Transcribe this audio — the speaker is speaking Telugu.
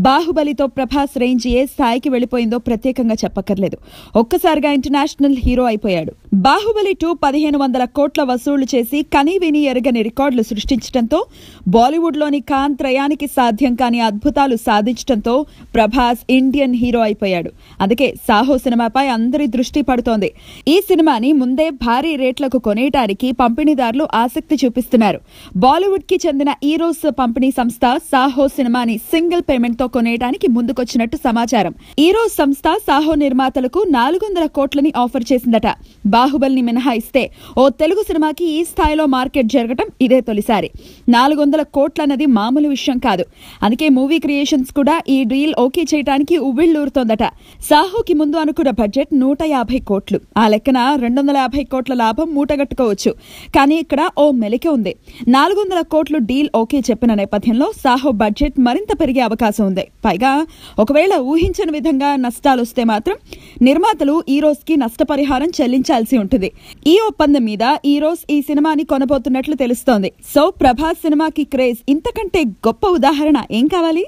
బాహుబలితో ప్రభాస్ రేంజ్ ఏ స్థాయికి వెళ్లిపోయిందో ప్రత్యేకంగా చెప్పక్కర్లేదు. ఒక్కసారిగా ఇంటర్నేషనల్ హీరో అయిపోయాడు. బాహుబలి 2 1,500 కోట్ల వసూళ్లు చేసి కనీవిని ఎరగని రికార్డులు సృష్టించడంతో, బాలీవుడ్ లోని ఖాన్ త్రయానికి సాధ్యం కాని అద్భుతాలు సాధించడంతో ప్రభాస్ ఇండియన్ హీరో అయిపోయాడు. అందుకే సాహో సినిమాపై అందరి దృష్టి పడుతోంది. ఈ సినిమాని ముందే భారీ రేట్లకు కొనేయటానికి పంపిణీదారులు ఆసక్తి చూపిస్తున్నారు. బాలీవుడ్ కి చెందిన ఈరోస్ పంపిణీ సంస్థ సాహో సినిమాని సింగిల్ పేమెంట్ తో కొనేయడానికి ముందుకొచ్చినట్టు సమాచారం. ఈరోస్ సంస్థ సాహో నిర్మాతలకు 400 కోట్లని ఆఫర్ చేసిందట. బాహుబలిని మినహాయిస్తే ఓ తెలుగు సినిమాకి ఈ స్థాయిలో మార్కెట్ జరగటం ఇదే తొలిసారి. 400 కోట్లన్నది మామూలు విషయం కాదు. అందుకే మూవీ క్రియేషన్స్ కూడా ఈ డీల్ ఓకే చేయడానికి ఉవ్విళ్లూరుతోందట. సాహోకి ముందు అనుకున్న బడ్జెట్ 150 కోట్లు. ఆ లెక్కన 250 కోట్ల లాభం మూటగట్టుకోవచ్చు. కానీ ఇక్కడ ఓ మెలిక ఉంది. 400 కోట్లు డీల్ ఓకే చెప్పిన నేపథ్యంలో సాహో బడ్జెట్ మరింత పెరిగే అవకాశం ఉంది. పైగా ఒకవేళ ఊహించని విధంగా నష్టాలొస్తే మాత్రం నిర్మాతలు ఈరోస్ కి నష్టపరిహారం చెల్లించాల్సి ఉంటుంది. ఈ ఒప్పందం మీద ఈరోస్ ఈ సినిమాని కొనబోతున్నట్లు తెలుస్తోంది. సో ప్రభాస్ సినిమాకి క్రేజ్ ఇంతకంటే గొప్ప ఉదాహరణ ఏం కావాలి?